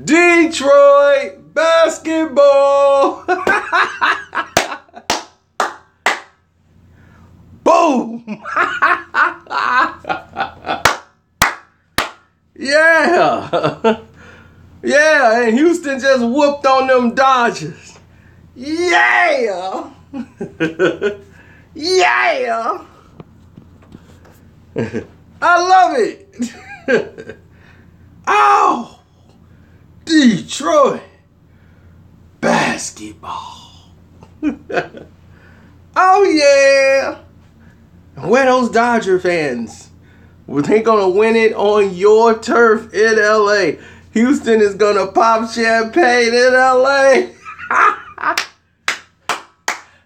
Detroit basketball. Boom. Yeah. Yeah, and Houston just whooped on them Dodgers. Yeah. Yeah. I love it. Oh, Detroit basketball. Oh, yeah. Where those Dodger fans? Well, they gonna win it on your turf in LA. Houston is gonna pop champagne in LA.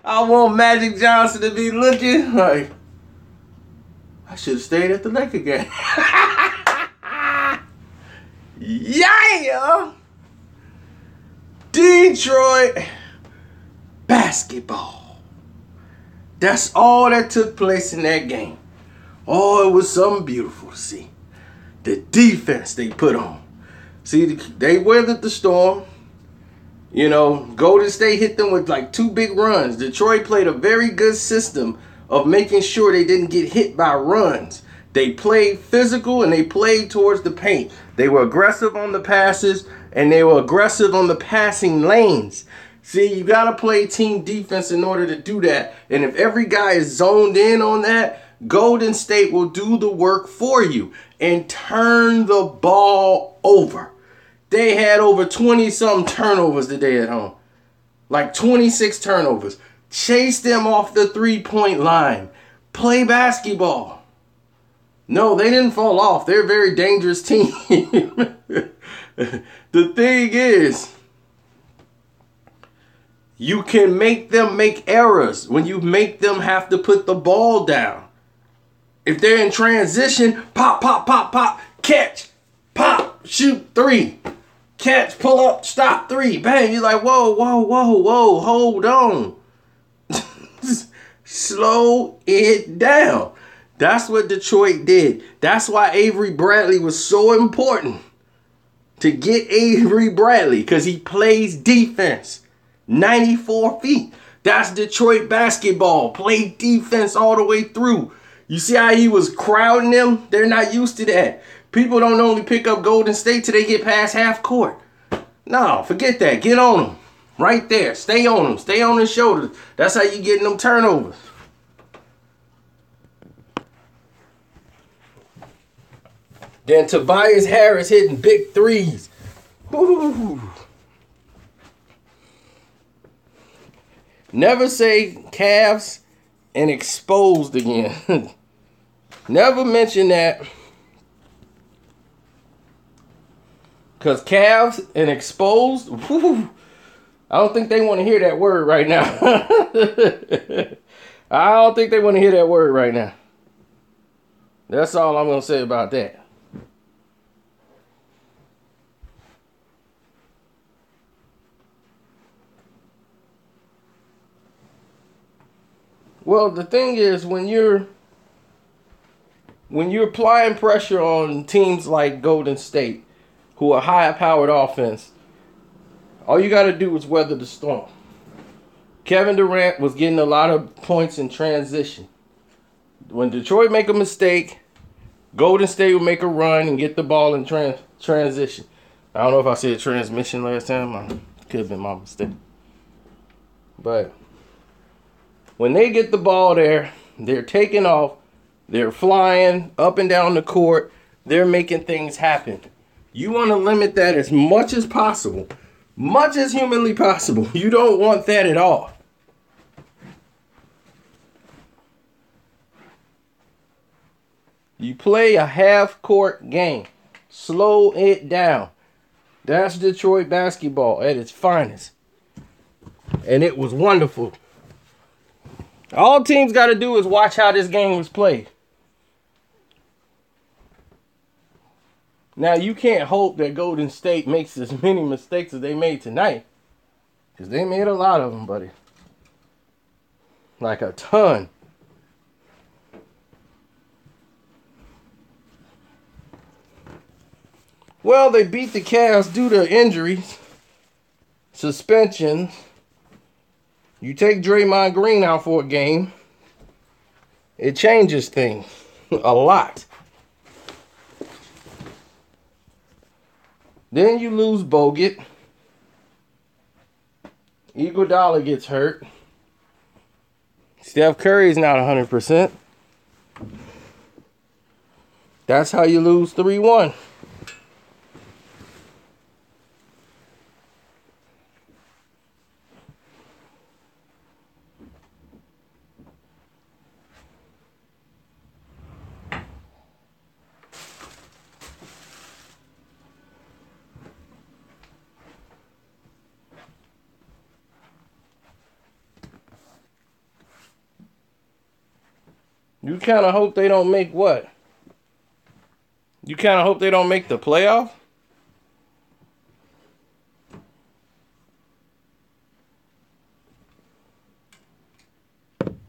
I want Magic Johnson to be looking like, I should have stayed at the Laker game. Yeah! Detroit basketball. That's all that took place in that game. Oh, it was something beautiful to see. The defense they put on. See, they weathered the storm. You know, Golden State hit them with like 2 big runs. Detroit played a very good system of making sure they didn't get hit by runs. They played physical and they played towards the paint. They were aggressive on the passes and they were aggressive on the passing lanes. See, you got to play team defense in order to do that. And if every guy is zoned in on that, Golden State will do the work for you and turn the ball over. They had over 20-something turnovers today at home. Like 26 turnovers. Chase them off the 3-point line. Play basketball. No, they didn't fall off. They're a very dangerous team. The thing is, you can make them make errors when you make them have to put the ball down. If they're in transition, pop, pop, pop, pop, catch, pop, shoot, 3. Catch, pull up, stop, 3. Bang. You're like, whoa, whoa, whoa, whoa, hold on. Slow it down. That's what Detroit did. That's why Avery Bradley was so important. To get Avery Bradley, because he plays defense. 94 feet. That's Detroit basketball. Play defense all the way through. You see how he was crowding them? They're not used to that. People don't only pick up Golden State till they get past half court. No, forget that. Get on them. Right there. Stay on them. Stay on his shoulders. That's how you getting them turnovers. Then Tobias Harris hitting big threes. Ooh. Never say Cavs and exposed again. Never mention that. Because Cavs and exposed, whew, I don't think they want to hear that word right now. I don't think they want to hear that word right now. That's all I'm going to say about that. Well, the thing is, when you're applying pressure on teams like Golden State, who are high-powered offense, all you got to do is weather the storm. Kevin Durant was getting a lot of points in transition. When Detroit make a mistake, Golden State will make a run and get the ball in transition. I don't know if I said transmission last time. Could have been my mistake. But when they get the ball there, they're taking off. They're flying up and down the court. They're making things happen. You want to limit that as much as possible. Much as humanly possible. You don't want that at all. You play a half-court game. Slow it down. That's Detroit basketball at its finest. And it was wonderful. All teams got to do is watch how this game was played. Now, you can't hope that Golden State makes as many mistakes as they made tonight. Because they made a lot of them, buddy. Like a ton. Well, they beat the Cavs due to injuries, suspensions. You take Draymond Green out for a game, it changes things a lot. Then you lose Bogut. Iguodala gets hurt. Steph Curry's not 100%. That's how you lose 3-1. You kind of hope they don't make what? You kind of hope they don't make the playoff?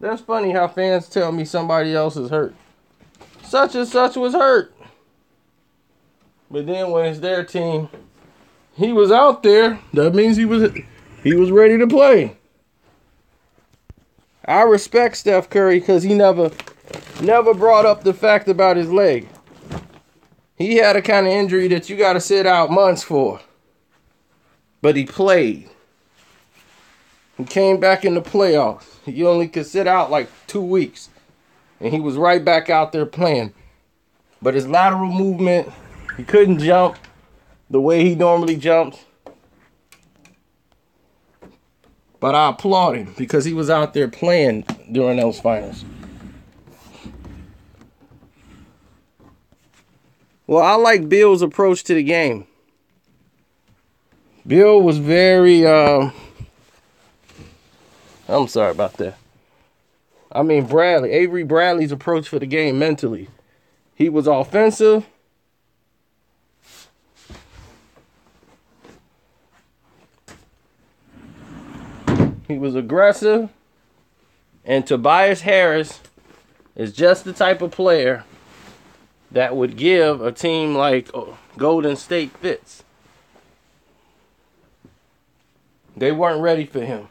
That's funny how fans tell me somebody else is hurt. Such and such was hurt. But then when it's their team, he was out there. That means he was ready to play. I respect Steph Curry because he never brought up the fact about his leg. He had a kind of injury that you got to sit out months for. But he played. He came back in the playoffs. He only could sit out like 2 weeks. And he was right back out there playing. But his lateral movement, he couldn't jump the way he normally jumps. But I applaud him because he was out there playing during those finals. Well, I like Bill's approach to the game. Bill was very, I'm sorry about that. I mean, Avery Bradley's approach for the game mentally. He was offensive. He was aggressive. And Tobias Harris is just the type of player that would give a team like Golden State fits. They weren't ready for him.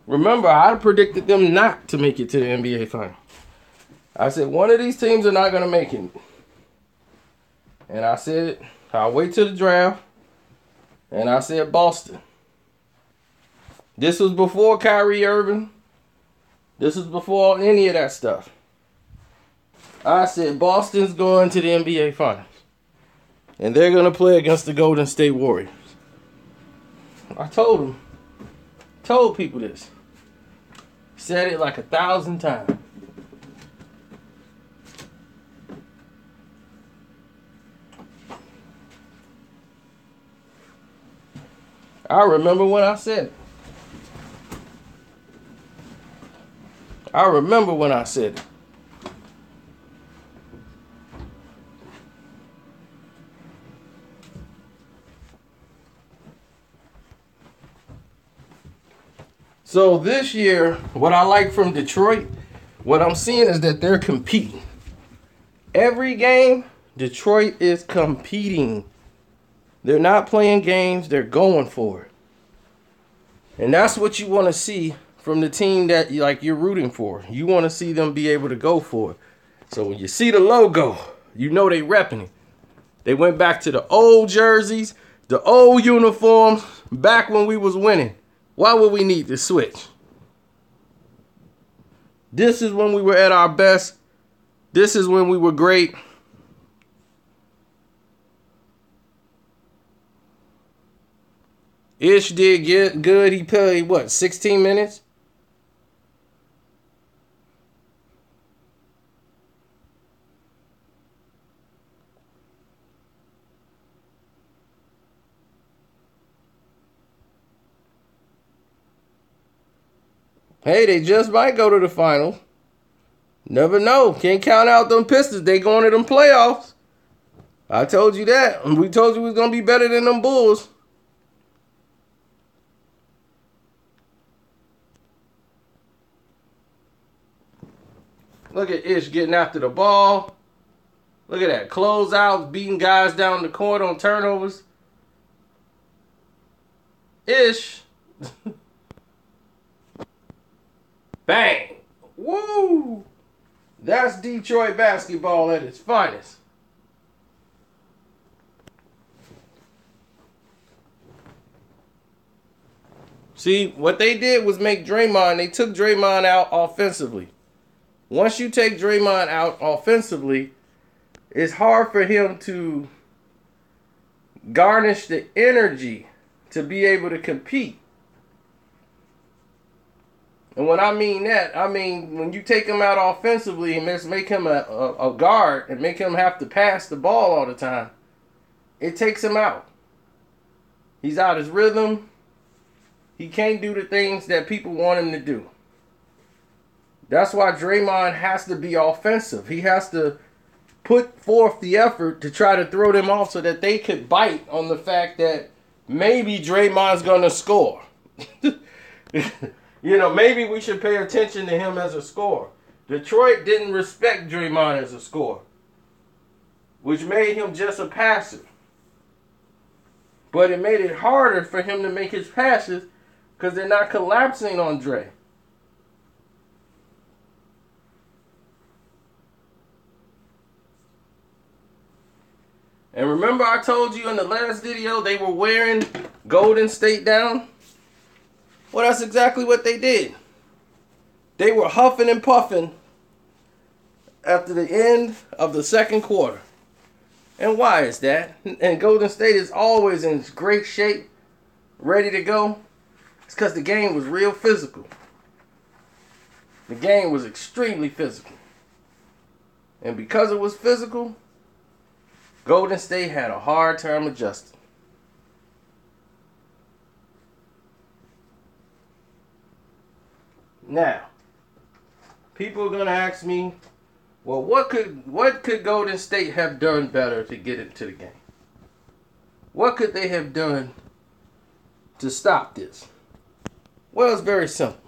Remember, I predicted them not to make it to the NBA Final. I said, one of these teams are not going to make it. And I said, I'll wait till the draft. And I said, Boston. This was before Kyrie Irving. This was before any of that stuff. I said, Boston's going to the NBA Finals. And they're going to play against the Golden State Warriors. I told people this. Said it like 1,000 times. I remember when I said it. So this year, what I like from Detroit, what I'm seeing is that they're competing. Every game, Detroit is competing. They're not playing games, they're going for it. And that's what you want to see from the team that you're rooting for. You want to see them be able to go for it. So when you see the logo, you know they repping it. They went back to the old jerseys, the old uniforms, back when we was winning. Why would we need to switch? This is when we were at our best. This is when we were great. Ish did get good. He played, 16 minutes? Hey, they just might go to the final. Never know. Can't count out them Pistons. They going to them playoffs. I told you that. We told you we was going to be better than them Bulls. Look at Ish getting after the ball. Look at that. Closeouts, beating guys down the court on turnovers. Ish. Bang. Woo. That's Detroit basketball at its finest. See, what they did was make Draymond, they took Draymond out offensively. Once you take Draymond out offensively, it's hard for him to garnish the energy to be able to compete. And when I mean that, I mean when you take him out offensively and just make him a guard and make him have to pass the ball all the time, it takes him out. He's out his rhythm. He can't do the things that people want him to do. That's why Draymond has to be offensive. He has to put forth the effort to try to throw them off so that they could bite on the fact that maybe Draymond's going to score. Maybe we should pay attention to him as a scorer. Detroit didn't respect Draymond as a scorer, which made him just a passer. But it made it harder for him to make his passes because they're not collapsing on Dre. And remember I told you in the last video they were wearing Golden State down? Well, that's exactly what they did. They were huffing and puffing after the end of the second quarter. And why is that? And Golden State is always in great shape, ready to go. It's because the game was real physical. The game was extremely physical. And because it was physical, Golden State had a hard time adjusting. Now, people are going to ask me, well, what could Golden State have done better to get into the game? What could they have done to stop this? Well, it's very simple.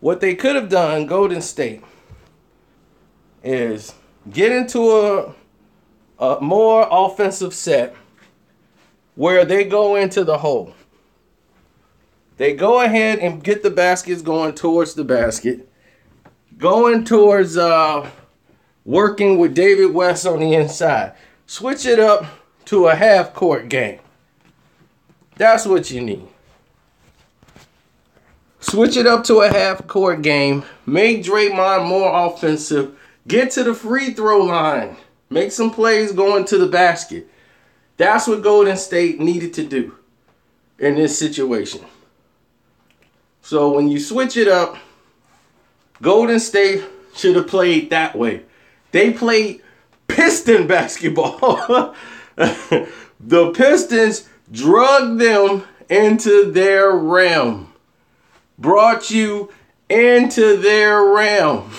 What they could have done, Golden State, is get into a more offensive set where they go into the hole. They go ahead and get the baskets going towards the basket. Going towards working with David West on the inside. Switch it up to a half-court game. That's what you need. Switch it up to a half-court game. Make Draymond more offensive. Get to the free throw line. Make some plays going to the basket. That's what Golden State needed to do in this situation. So when you switch it up, Golden State should have played that way. They played Piston basketball. The Pistons drugged them into their realm. Brought you into their realm.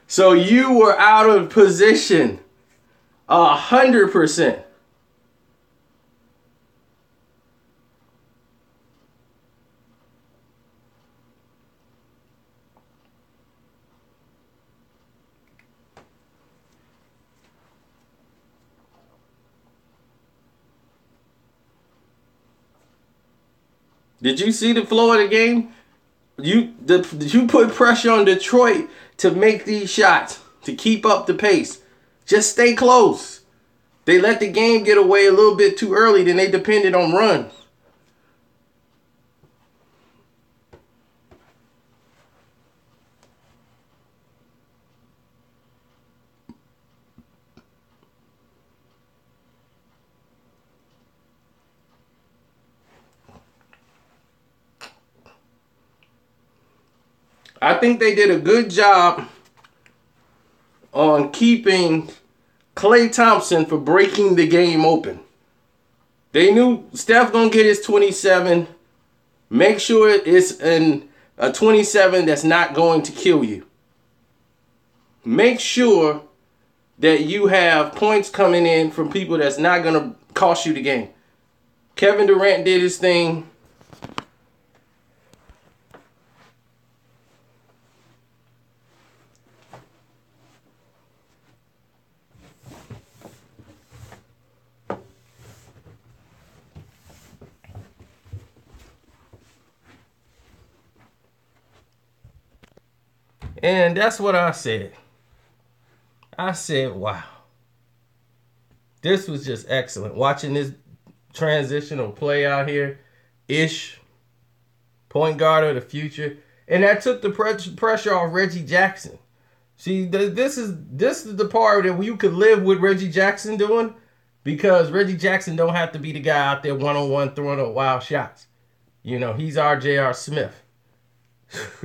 So you were out of position 100%. Did you see the flow of the game? You put pressure on Detroit to make these shots, to keep up the pace. Just stay close. They let the game get away a little bit too early, then they depended on runs. I think they did a good job on keeping Klay Thompson for breaking the game open. They knew Steph gonna get his 27. Make sure it's a 27 that's not going to kill you. Make sure that you have points coming in from people that's not gonna cost you the game. Kevin Durant did his thing. And that's what I said. I said, wow. This was just excellent. Watching this transitional play out here. Ish, point guard of the future. And that took the pressure off Reggie Jackson. See, this is the part that you could live with Reggie Jackson doing, because Reggie Jackson don't have to be the guy out there one-on-one throwing up wild shots. You know, he's our J.R. Smith.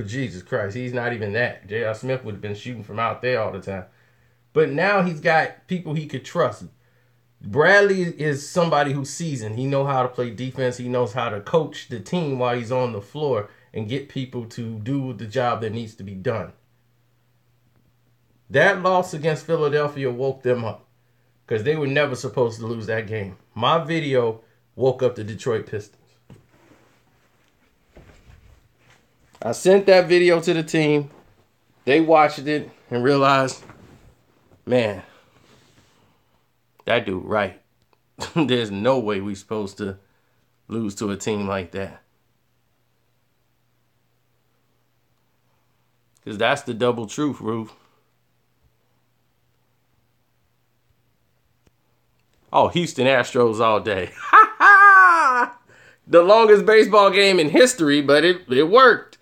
Jesus Christ, he's not even that. J.R. Smith would have been shooting from out there all the time. But now he's got people he could trust. Bradley is somebody who's seasoned. He knows how to play defense. He knows how to coach the team while he's on the floor and get people to do the job that needs to be done. That loss against Philadelphia woke them up, because they were never supposed to lose that game. My video woke up the Detroit Pistons. I sent that video to the team. They watched it and realized, man, that dude right. There's no way we supposed to lose to a team like that. Because that's the double truth, Roof. Oh, Houston Astros all day. Ha ha! The longest baseball game in history, but it worked.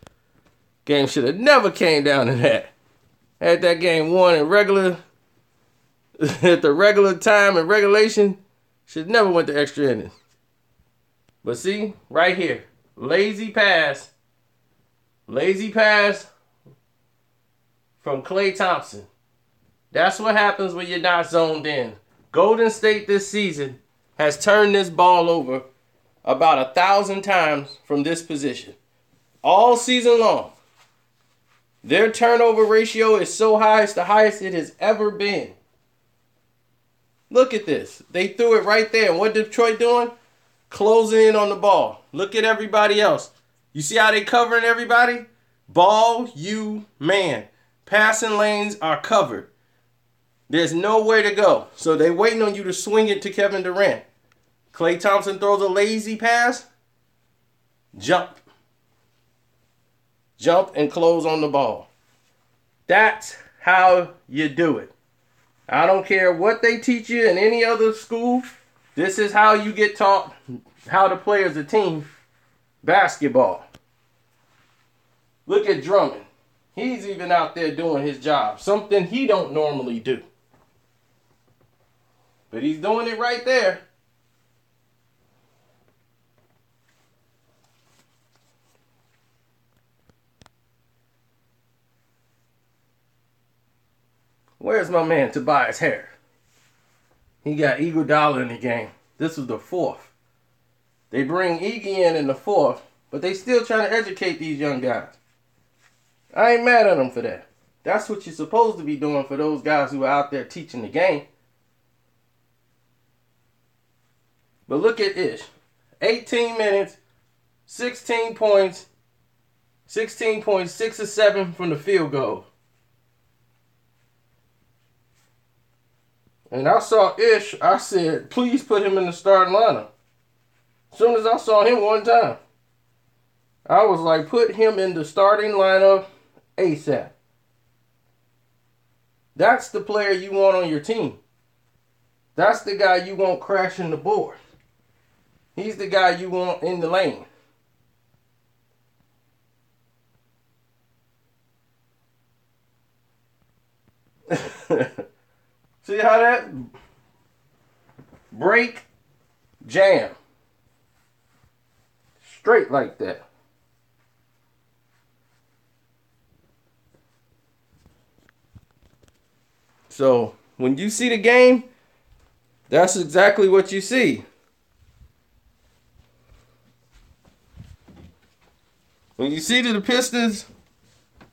Game should have never came down to that. Had that game won in regular, at the regular time and regulation, should never went to extra innings. But see, right here, lazy pass from Klay Thompson. That's what happens when you're not zoned in. Golden State this season has turned this ball over about 1,000 times from this position. All season long. Their turnover ratio is so high, it's the highest it has ever been. Look at this. They threw it right there. And what Detroit doing? Closing in on the ball. Look at everybody else. You see how they covering everybody? Ball, you, man. Passing lanes are covered. There's nowhere to go. So they waiting on you to swing it to Kevin Durant. Klay Thompson throws a lazy pass. Jump and close on the ball. That's how you do it. I don't care what they teach you in any other school. This is how you get taught how to play as a team basketball. Look at Drummond. He's even out there doing his job. Something he don't normally do. But he's doing it right there. Where's my man Tobias Harris? He got Iguodala in the game. This was the fourth. They bring Iggy in the fourth, but they still trying to educate these young guys. I ain't mad at them for that. That's what you're supposed to be doing for those guys who are out there teaching the game. But look at Ish. 18 minutes, 16 points, 16 points, 6 or 7 from the field goal. And I saw Ish, I said, please put him in the starting lineup. As soon as I saw him one time, I was like, put him in the starting lineup ASAP. That's the player you want on your team. That's the guy you want crashing the board. He's the guy you want in the lane. See how that break, jam, straight like that. So when you see the game, that's exactly what you see. When you see the Pistons,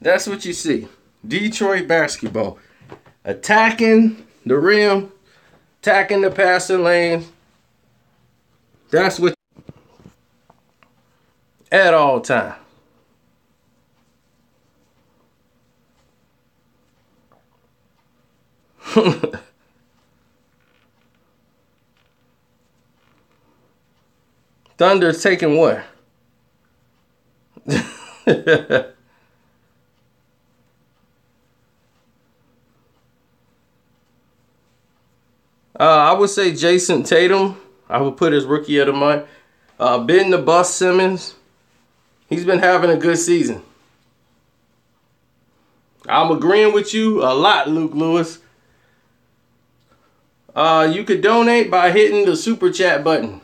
that's what you see. Detroit basketball. Attacking the rim, attacking the passing lane. That's what at all times. Thunder's taking what? I would say Jason Tatum. I would put his rookie of the month. Ben the Bus Simmons. He's been having a good season. I'm agreeing with you a lot, Luke Lewis. You could donate by hitting the super chat button.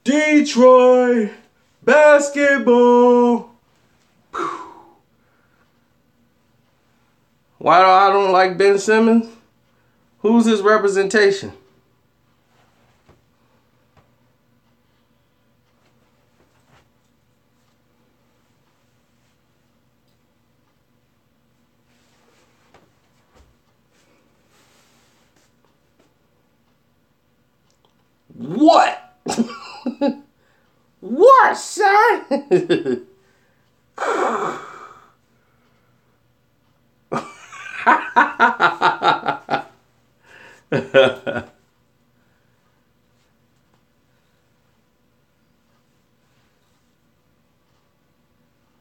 Detroit basketball. Why do I don't like Ben Simmons? Who's his representation? What? What, son?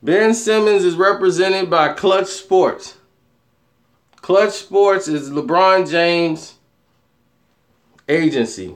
Ben Simmons is represented by Clutch Sports. Clutch Sports is LeBron James' agency.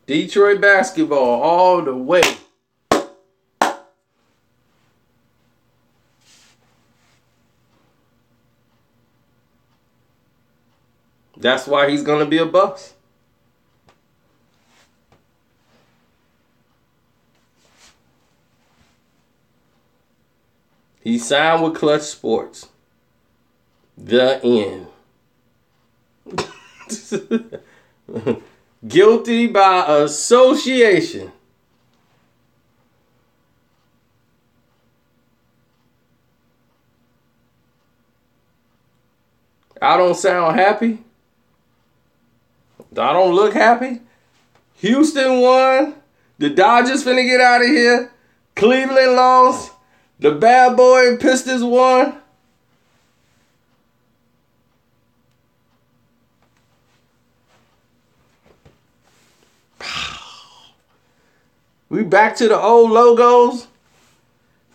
Detroit basketball all the way. That's why he's going to be a bust. He signed with Clutch Sports. The end. Guilty by association. I don't sound happy. I don't look happy. Houston won. The Dodgers finna get out of here. Cleveland lost. The bad boy Pistons won. We back to the old logos.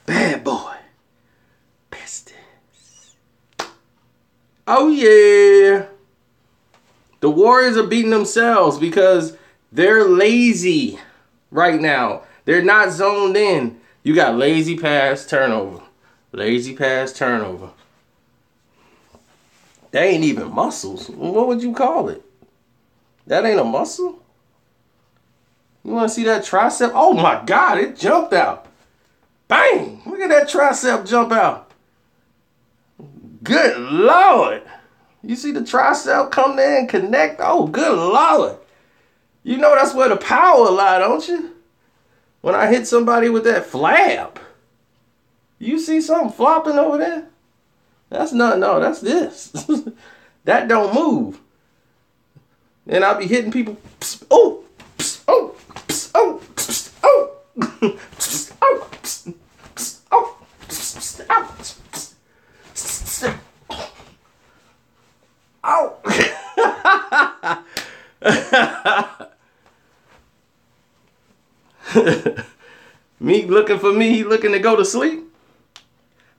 Bad boy. Pistons. Oh yeah. The Warriors are beating themselves because they're lazy right now. They're not zoned in. You got lazy pass turnover. Lazy pass turnover. That ain't even muscles. What would you call it? That ain't a muscle? You want to see that tricep? Oh my God, it jumped out. Bang! Look at that tricep jump out. Good Lord. You see the tricep come there and connect? Oh, good Lord. You know that's where the power lie, don't you? When I hit somebody with that flab. You see something flopping over there? That's not, no, that's this. That don't move. And I'll be hitting people. Psst, oh, psst, oh, psst, oh, psst, oh, psst, oh, psst, psst, oh, psst, oh, psst, psst, oh. Meek looking for me. He looking to go to sleep.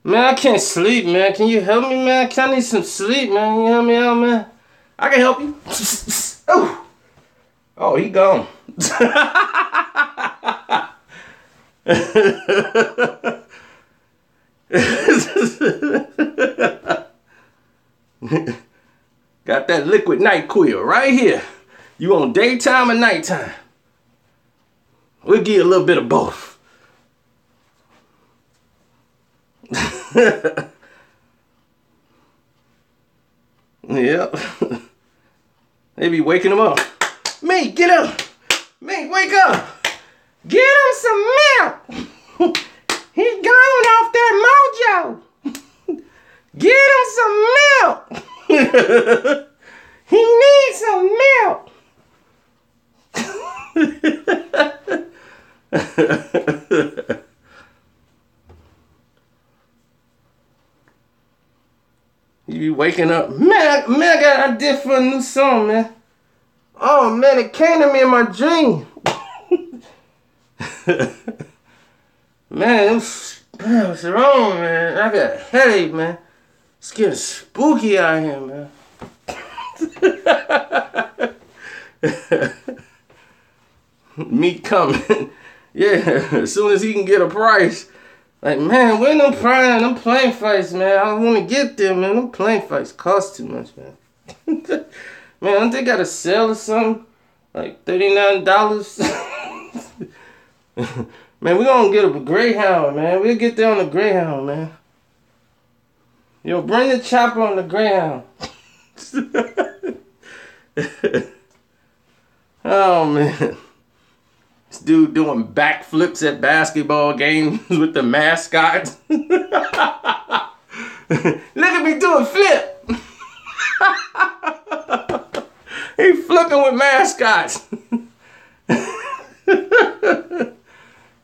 Man, I can't sleep, man. Can you help me, man? I need some sleep, man. You help me out, man? I can help you. Oh, oh, he gone. Got that liquid NyQuil right here. You on daytime or nighttime? We'll give you a little bit of both. Yep. They be waking him up. Meek, get up. Meek, wake up. Get him some milk. He gone off that mojo. Get him some milk. He needs some milk. waking up. Man, I got an idea for a new song, man. Oh, man, it came to me in my dream. Man, what's wrong, man? I got a headache, man. It's getting spooky out here, man. Meek coming. Yeah, as soon as he can get a price. Like, man, when them plane fights, man, I don't want to get there, man. Them plane fights cost too much, man. Man, don't they got a sale or something? Like $39? Man, we gonna get a Greyhound, man. We'll get there on the Greyhound, man. Yo, bring the chopper on the Greyhound. Oh, man. This dude doing backflips at basketball games with the mascot. Look at me do a flip. He flipping with mascots.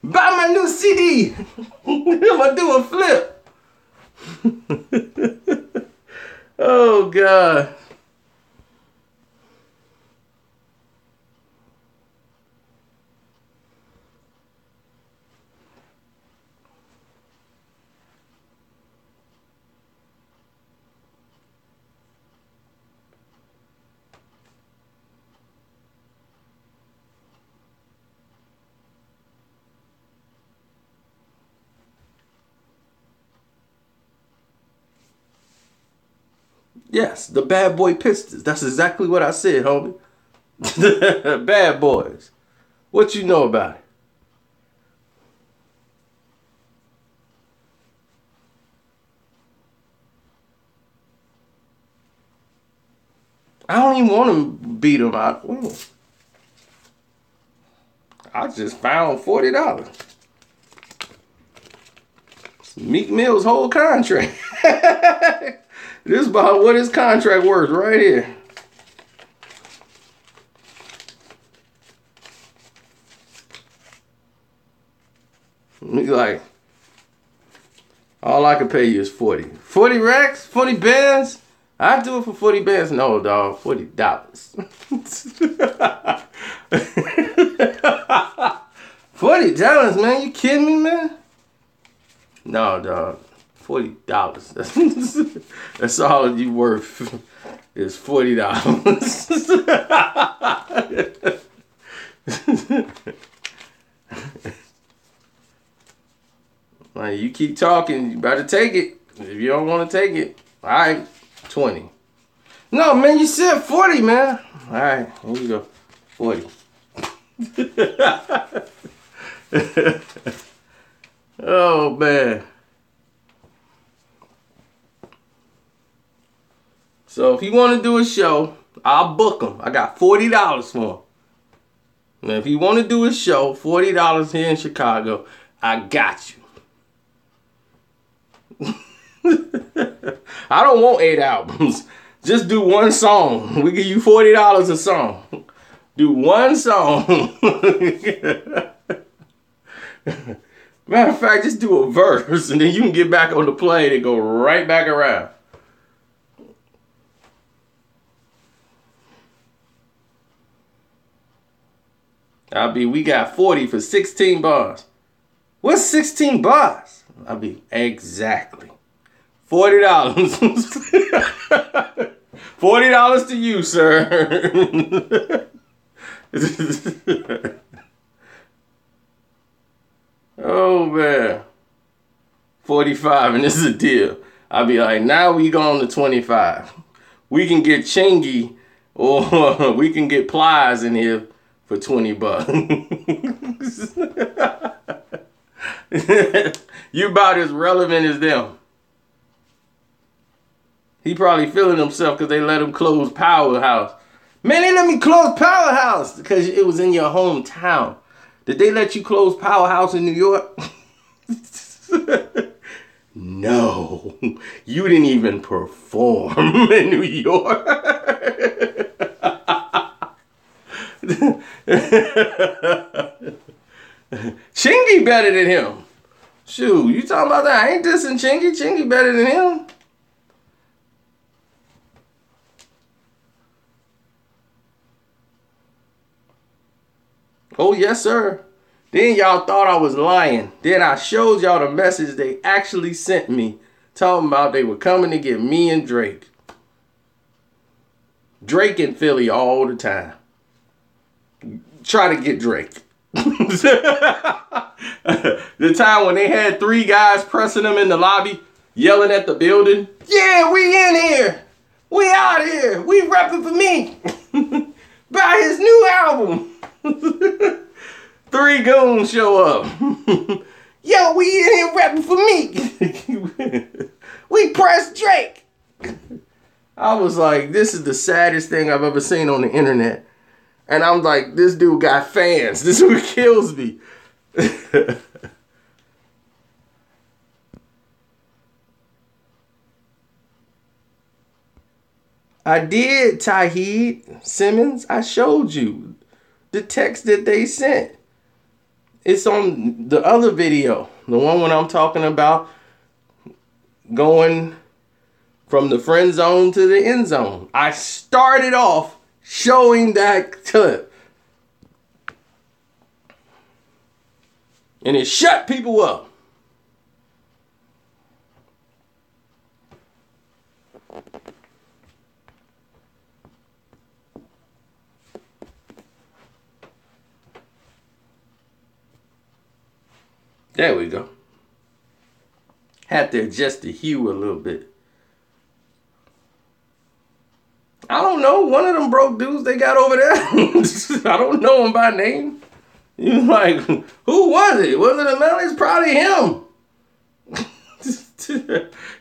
Buy my new CD. I'm gonna do a flip. Oh, God. Yes, the bad boy Pistons. That's exactly what I said, homie. Bad boys. What you know about it? I don't even want to beat them out. I just found $40. It's Meek Mill's whole contract. This is about what his contract worth right here. He's like, all I can pay you is 40. 40 racks? 40 bands? I'd do it for 40 bands. No, dog, $40. $40, man? You kidding me, man? No, dog. $40. That's all you worth is $40. Like, you keep talking, you better take it. If you don't want to take it, all right, 20. No, man, you said 40, man. All right, here you go, 40. Oh, man. So if you want to do a show, I'll book him. I got $40 for him. And if you want to do a show, $40 here in Chicago, I got you. I don't want 8 albums. Just do one song. We give you $40 a song. Do one song. Matter of fact, just do a verse and then you can get back on the plane and go right back around. We got 40 for 16 bars. What's 16 bars? Exactly. $40. $40 to you, sir. Oh, man. 45, and this is a deal. I'll be like, now we going to 25. We can get Chingy or we can get Plies in here for $20. You about as relevant as them. He probably feeling himself because they let him close Powerhouse. Man, they let me close Powerhouse because it was in your hometown. Did they let you close Powerhouse in New York? No. You didn't even perform in New York. Chingy better than him. Shoot, you talking about that? I ain't dissing Chingy. Chingy better than him. Oh, yes, sir. Then y'all thought I was lying. Then I showed y'all the message they actually sent me, talking about they were coming to get me and Drake. Drake in Philly all the time. Try to get Drake. The time when they had 3 guys pressing them in the lobby, yelling at the building. Yeah, we in here. We out here. We repping for Meek. Buy his new album. 3 goons show up. Yo, we in here repping for Meek. We pressed Drake. I was like, this is the saddest thing I've ever seen on the internet. And I'm like, this dude got fans. This is what kills me. I did, Tahid Simmons. I showed you the text that they sent. It's on the other video. The one when I'm talking about going from the friend zone to the end zone. I started off showing that clip. And it shut people up. There we go. Had to adjust the hue a little bit. I don't know. One of them broke dudes they got over there. I don't know him by name. He was like, who was it? Was it a man? It's probably him.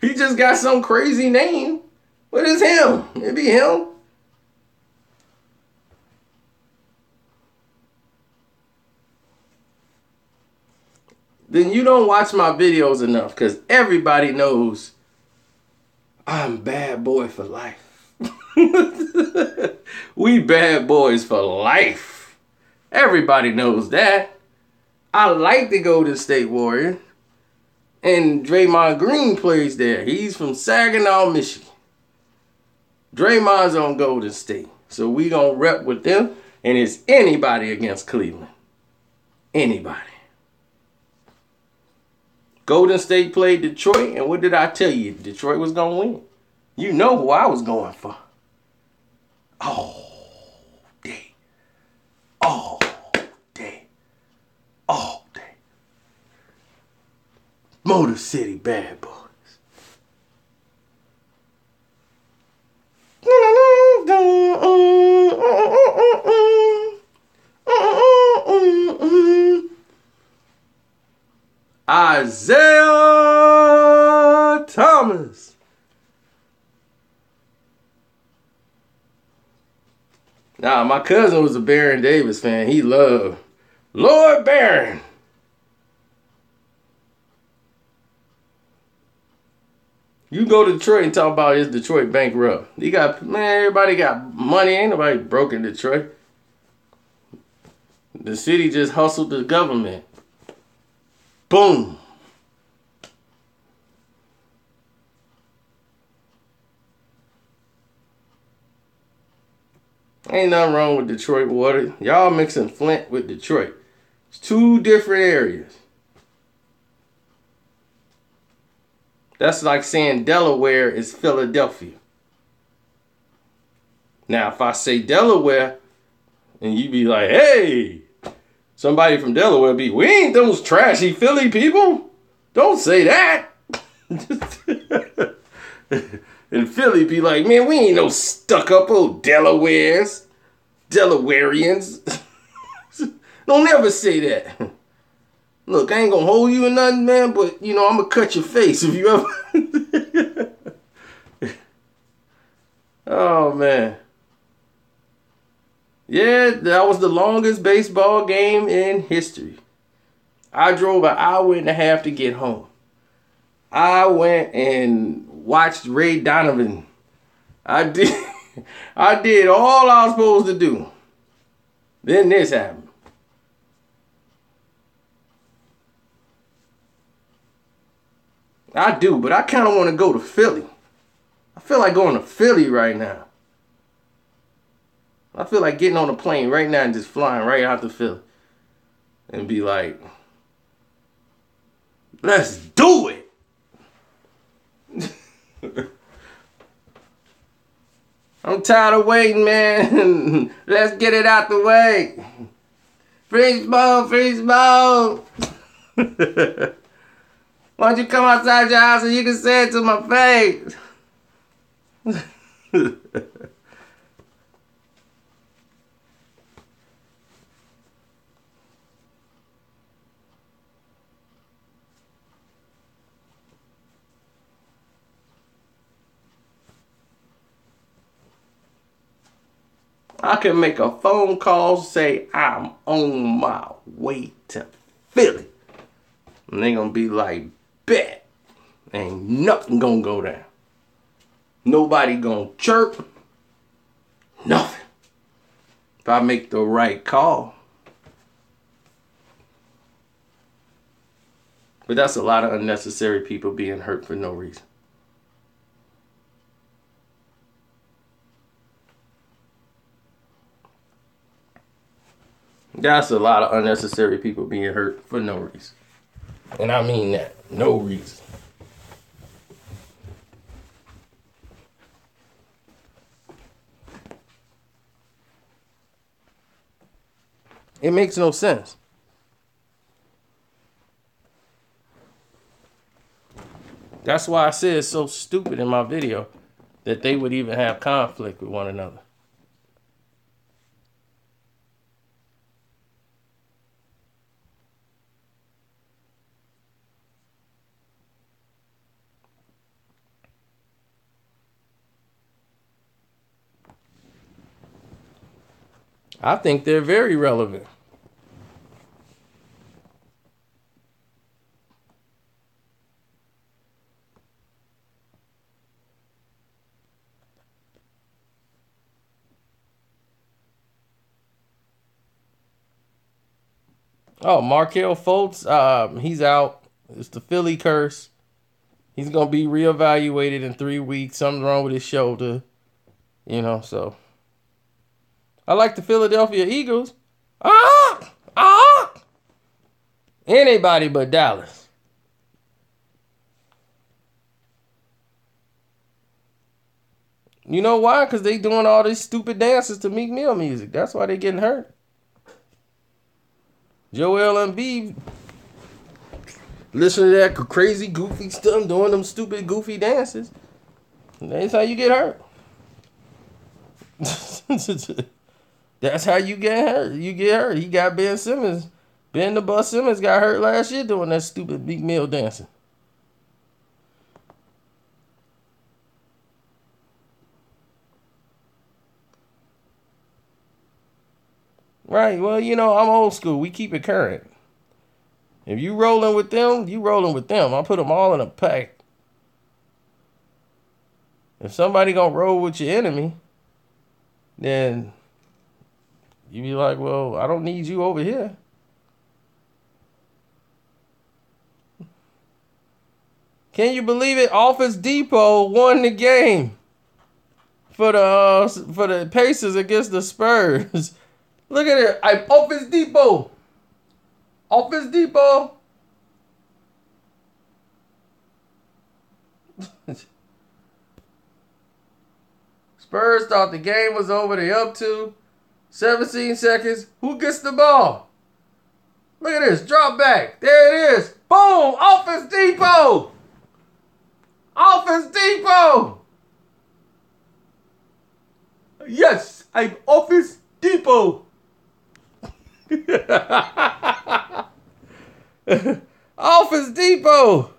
He just got some crazy name. What is him? It be him. Then you don't watch my videos enough, because everybody knows I'm bad boy for life. We bad boys for life. Everybody knows that. I like the Golden State Warriors. And Draymond Green plays there. He's from Saginaw, Michigan. Draymond's on Golden State. So we gonna rep with them. And it's anybody against Cleveland. Anybody. Golden State played Detroit, and what did I tell you? Detroit was going to win. You know who I was going for. All day. All day. All day. Motor City Bad Boys. Isaiah Thomas. Nah, my cousin was a Baron Davis fan. He loved Lord Baron. You go to Detroit and talk about his Detroit bankrupt. He got, man, everybody got money. Ain't nobody broke in Detroit. The city just hustled the government. Boom. Ain't nothing wrong with Detroit water. Y'all mixing Flint with Detroit. It's 2 different areas. That's like saying Delaware is Philadelphia. Now, if I say Delaware, and you be like, hey, somebody from Delaware be, we ain't those trashy Philly people. Don't say that. And Philly be like, man, we ain't no stuck-up old Delawareans. Delawareans. Don't ever say that. Look, I ain't gonna hold you or nothing, man, but, you know, I'm gonna cut your face if you ever... Oh, man. Yeah, that was the longest baseball game in history. I drove an hour and a half to get home. I went and watched Ray Donovan. I did all I was supposed to do. Then this happened. I do, but I kind of want to go to Philly. I feel like going to Philly right now. I feel like getting on a plane right now and just flying right out to Philly. and be like, let's do it. I'm tired of waiting, man. Let's get it out the way. Freeze ball, freeze ball. Why don't you come outside your house and you can say it to my face? I can make a phone call, say I'm on my way to Philly. And they gonna be like, bet. Ain't nothing gonna go down. Nobody gonna chirp. Nothing. If I make the right call. But that's a lot of unnecessary people being hurt for no reason. That's a lot of unnecessary people being hurt for no reason. And I mean that. No reason. It makes no sense. That's why I said it's so stupid in my video that they would even have conflict with one another. I think they're very relevant. Oh, Markelle Fultz, he's out. It's the Philly curse. He's going to be reevaluated in 3 weeks. Something wrong with his shoulder. You know, so. I like the Philadelphia Eagles. Anybody but Dallas. You know why? Because they doing all these stupid dances to Meek Mill music. That's why they getting hurt. Joel Embiid listen to that crazy, goofy stuff, doing them stupid, goofy dances. That's how you get hurt. That's how you get hurt. You get hurt. He got Ben Simmons. Ben the Bus Simmons got hurt last year doing that stupid Meek Mill dancing. Right. Well, you know, I'm old school. We keep it current. If you rolling with them, you rolling with them. I put them all in a pack. If somebody gonna roll with your enemy, then you be like, well, I don't need you over here. Can you believe it? Office Depot won the game for the Pacers against the Spurs. Look at it. Office Depot. Office Depot. Spurs thought the game was over. They up to 17 seconds. Who gets the ball? Look at this. Drop back. There it is. Boom. Office Depot. Office Depot. Yes, I'm Office Depot. Office Depot.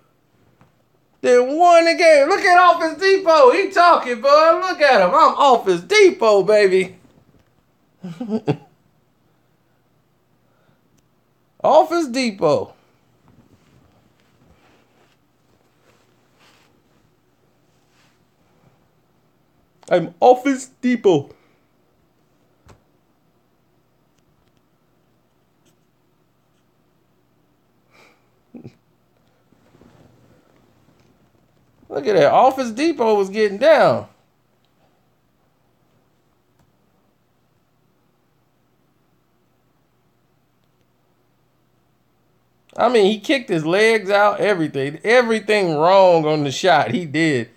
They won the game. Look at Office Depot. He talking, boy. Look at him. I'm Office Depot, baby. Office Depot. I'm Office Depot. Look at that. Office Depot was getting down. I mean, he kicked his legs out, everything. Everything wrong on the shot he did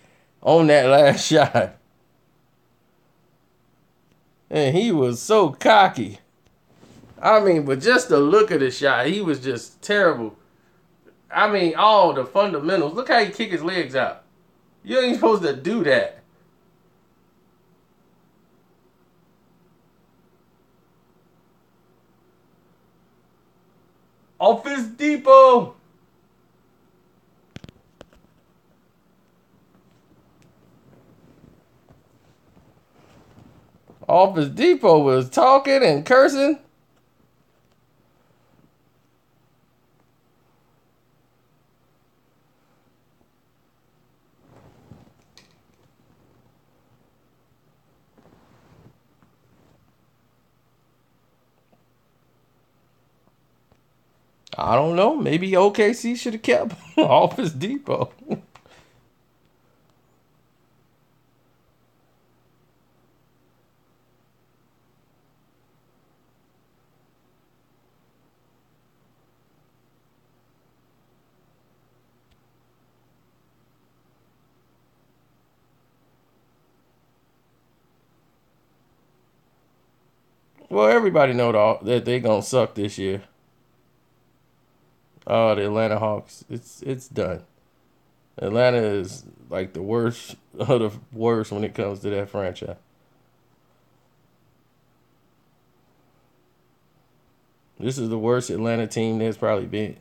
on that last shot. And he was so cocky. I mean, but just the look of the shot, he was just terrible. I mean, all the fundamentals. Look how he kicked his legs out. You ain't supposed to do that. Office Depot. Office Depot was talking and cursing. I don't know. Maybe OKC should have kept Office Depot. Well, everybody know that they gonna suck this year. Oh, the Atlanta Hawks. It's done. Atlanta is like the worst of the worst when it comes to that franchise. This is the worst Atlanta team there's probably been.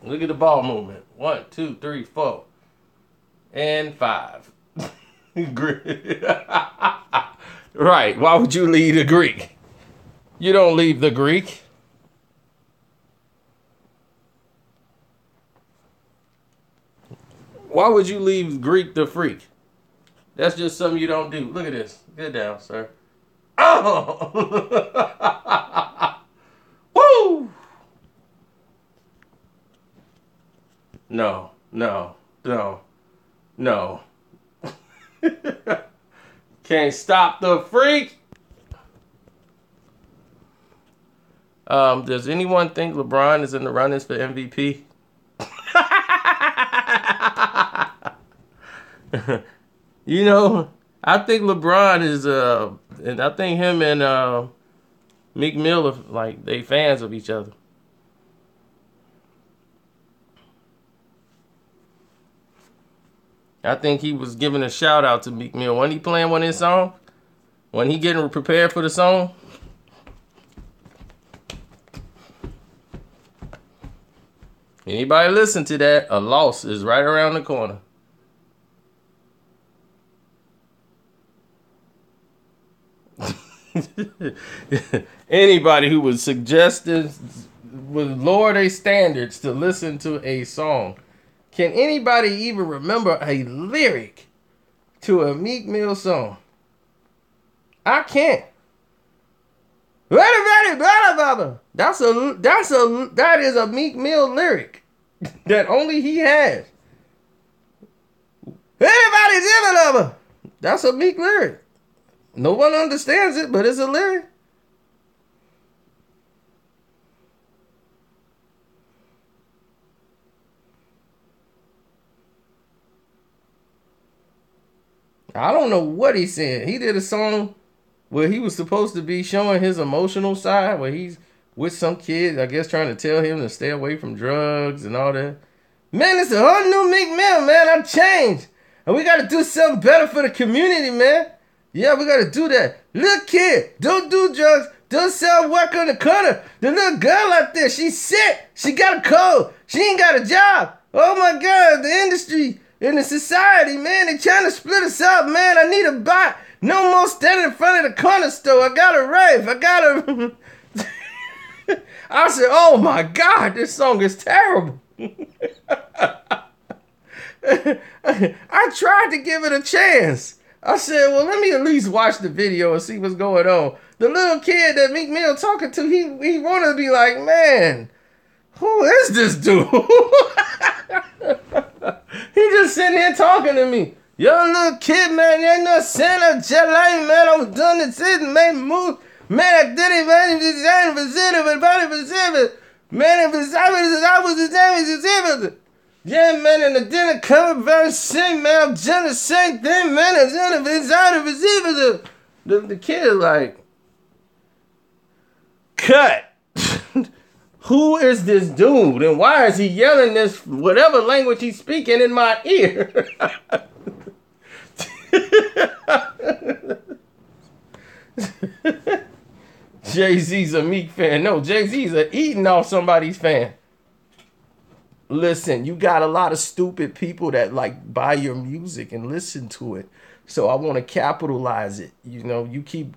Look at the ball movement. 1, 2, 3, 4. And 5. Right. Why would you leave the Greek? You don't leave the Greek. Why would you leave Greek the Freak? That's just something you don't do. Look at this. Get down, sir. Oh! Woo! No. Can't stop the Freak. Does anyone think LeBron is in the runnings for MVP? You know, I think LeBron is and I think him and Meek Mill are like they fans of each other. I think he was giving a shout out to Meek Mill. When he playing one of his songs, when he getting prepared for the song. Anybody listen to that, a loss is right around the corner. Anybody who would suggest this would lower their standards to listen to a song. Can anybody even remember a lyric to a Meek Mill song? I can't. That is a Meek Mill lyric that only he has. That's a Meek lyric. No one understands it, but it's a lyric. I don't know what he said. He did a song where he was supposed to be showing his emotional side, where he's with some kid, I guess, trying to tell him to stay away from drugs and all that. Man, it's a whole new Meek Mill, man. I've changed. And we got to do something better for the community, man. Yeah, we got to do that. Little kid, don't do drugs. Don't sell work on the corner. The little girl out there, she's sick. She got a cold. She ain't got a job. Oh, my God, the industry and the society, man, they trying to split us up, man. I need a bite. No more standing in front of the corner store. I got a rave. I got a... I said, oh, my God, this song is terrible. I tried to give it a chance. I said, well, let me at least watch the video and see what's going on. The little kid that Meek Mill talking to, he wanted to be like, man, who is this dude? He just sitting here talking to me. Yo, little kid, man, you ain't no Santa Jelly, man. I'm done this, man, move. Man, I did it, man. Man, if it's I was the damage. Yeah, man, and the dinner coming very soon, man. I'm doing the same thing, man. The kid is like, cut. Who is this dude? And why is he yelling this, whatever language he's speaking, in my ear? Jay-Z's a Meek fan. No, Jay-Z's a eating off somebody's fan. Listen, you got a lot of stupid people that like buy your music and listen to it. So I want to capitalize it. You know, you keep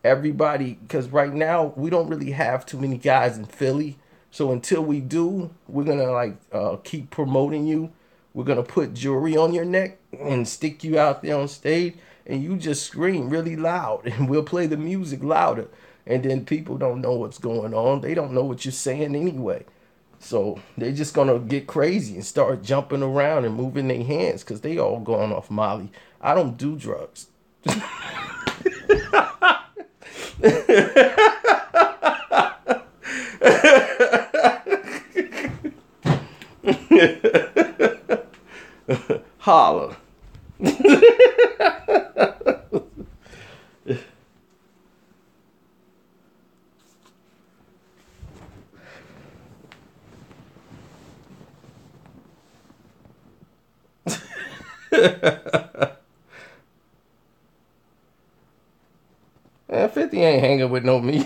everybody, because right now we don't really have too many guys in Philly. So until we do, we're going to keep promoting you. We're going to put jewelry on your neck and stick you out there on stage. And you just scream really loud. And we'll play the music louder. And then people don't know what's going on. They don't know what you're saying anyway. So they're just going to get crazy and start jumping around and moving their hands because they all going off Molly. I don't do drugs. Holla. Man, 50 ain't hanging with no Meek.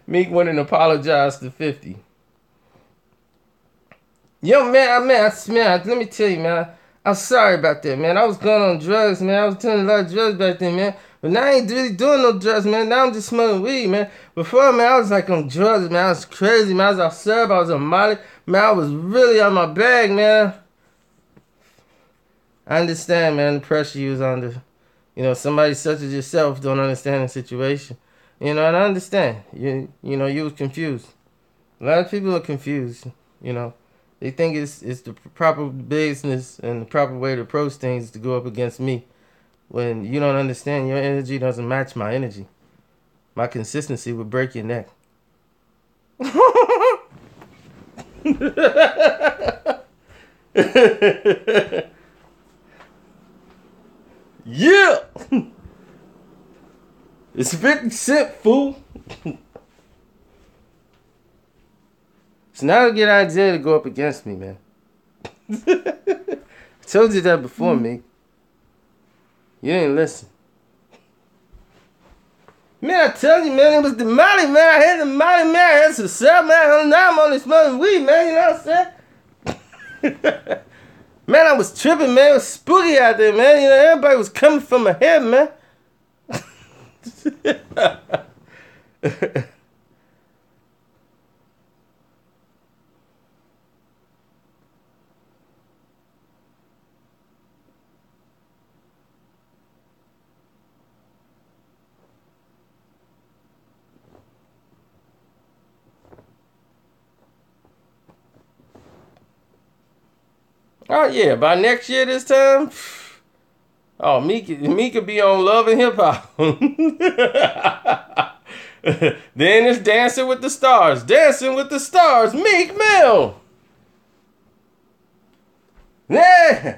Meek went and apologized to 50. Yo, man, let me tell you, man. I'm sorry about that, man. I was going on drugs, man. I was doing a lot of drugs back then, man. But now I ain't really doing no drugs, man. Now I'm just smoking weed, man. Before, man, I was like on drugs, man. I was crazy, man. I was off syrup. I was on Molly. Man, I was really on my bag, man. I understand, man, the pressure you was under. You know, somebody such as yourself don't understand the situation. You know, and I understand. You know, you was confused. A lot of people are confused, you know. They think it's the proper business and the proper way to approach things to go up against me. When you don't understand, your energy doesn't match my energy. My consistency would break your neck. Yeah! It's 50 Cent, fool. So now to get Isaiah to go up against me, man. I told you that before, Meek. You didn't listen. Man, I tell you, man, it was the Molly, man. I had the Molly, man. I had some stuff, man. Now I'm only smoking weed, man. You know what I'm saying? Man, I was tripping, man. It was spooky out there, man. You know, everybody was coming from my head, man. Oh, yeah, by next year this time, oh, Meek could be on Love and Hip Hop. Then it's Dancing with the Stars. Dancing with the Stars, Meek Mill. Yeah.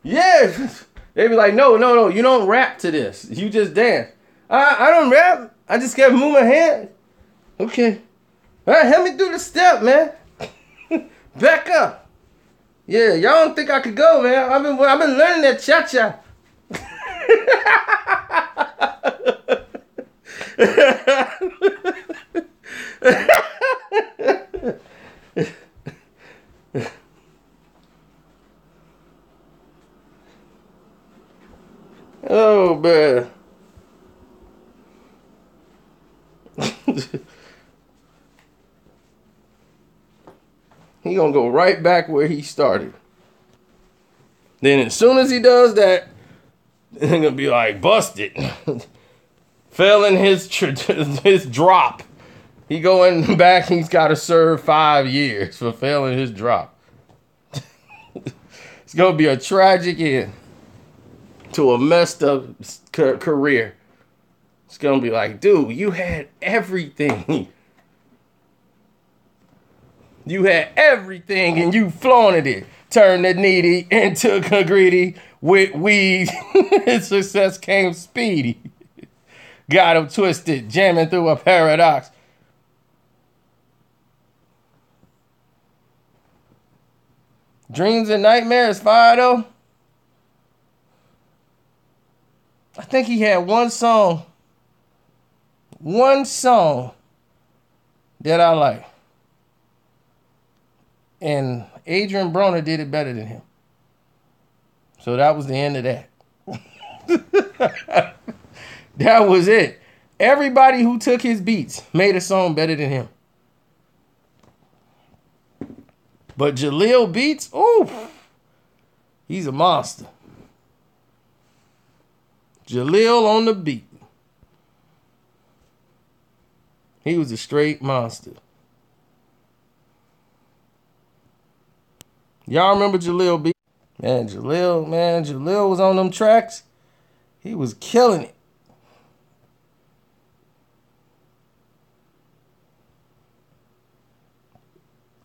Yeah. They be like, no, you don't rap to this. You just dance. I don't rap. I just gotta move my hand. Okay. All right, help me do the step, man. Back up. Yeah, y'all don't think I could go, man. I've been learning that cha-cha. Oh, man. He gonna go right back where he started. Then as soon as he does that, he's gonna be like, busted. Failing his drop. He going back, he's gotta serve 5 years for failing his drop. It's gonna be a tragic end to a messed up career. It's going to be like, dude, you had everything. You had everything and you flaunted it. Turned the needy into a greedy with weed. Success came speedy. Got him twisted, jamming through a paradox. Dreams and nightmares, Fido. I think he had one song that I like. And Adrian Broner did it better than him. So that was the end of that. That was it. Everybody who took his beats made a song better than him. But Jaleel Beats, ooh, he's a monster. Jaleel on the beat. He was a straight monster. Y'all remember Jaleel Beats? Man, Jaleel was on them tracks. He was killing it.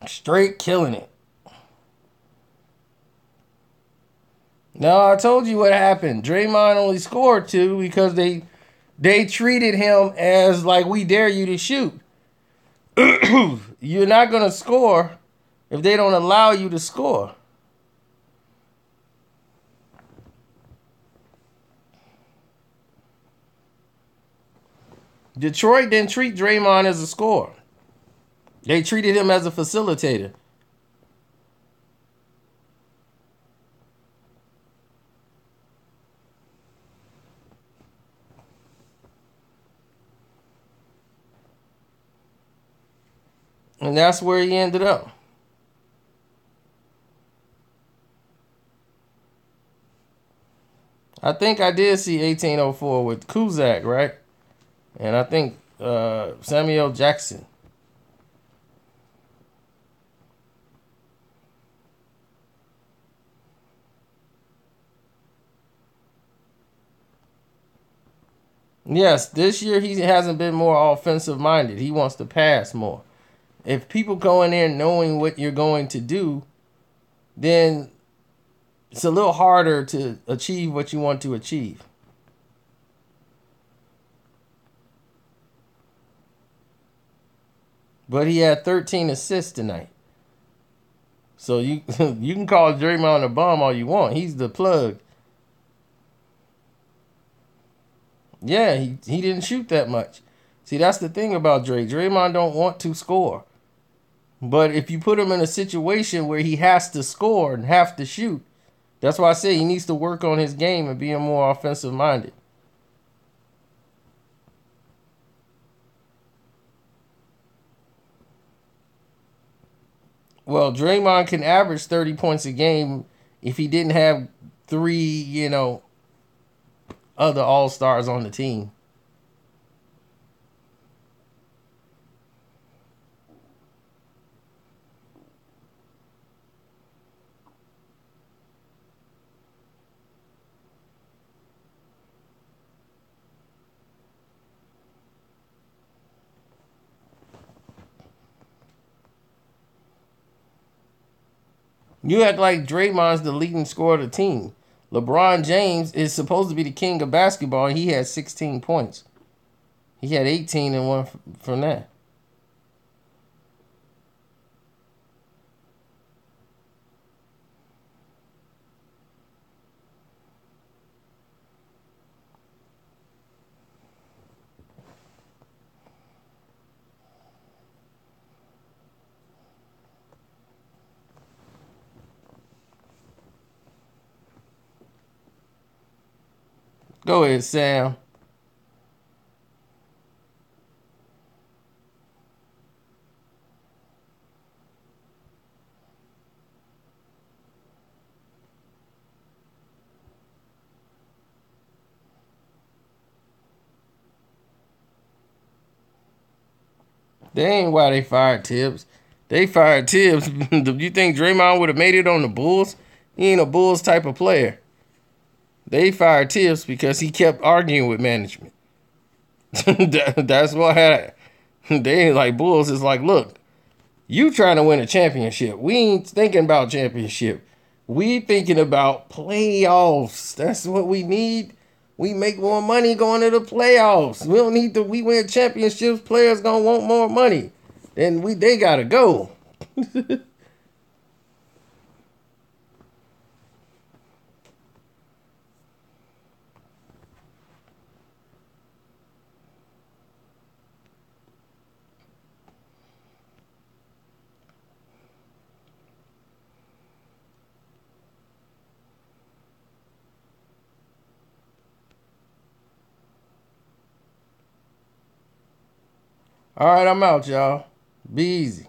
Straight killing it. Now, I told you what happened. Draymond only scored 2 because they treated him as like, we dare you to shoot. You're not going to score if they don't allow you to score. Detroit didn't treat Draymond as a scorer. They treated him as a facilitator. And that's where he ended up. I think I did see 1804 with Kuzak, right? And I think Samuel Jackson. Yes, this year he hasn't been more offensive minded. He wants to pass more. If people go in there knowing what you're going to do, then it's a little harder to achieve what you want to achieve. But he had 13 assists tonight. So you can call Draymond a bum all you want. He's the plug. Yeah, he didn't shoot that much. See, that's the thing about Dre. Draymond don't want to score. But if you put him in a situation where he has to score and have to shoot, that's why I say he needs to work on his game and being more offensive minded. Well, Draymond can average 30 points a game if he didn't have 3, other all-stars on the team. You act like Draymond's the leading scorer of the team. LeBron James is supposed to be the king of basketball, and he had 16 points. He had 18 and one from that. Go ahead, Sam. They ain't why they fired Tibbs. They fired Tibbs. Do you think Draymond would have made it on the Bulls? He ain't a Bulls type of player. They fired Tibbs because he kept arguing with management. That's why they like Bulls is like, look, you trying to win a championship. We ain't thinking about championship. We thinking about playoffs. That's what we need. We make more money going to the playoffs. We don't need to. We win championships. Players gonna want more money, and they gotta go. All right, I'm out, y'all. Be easy.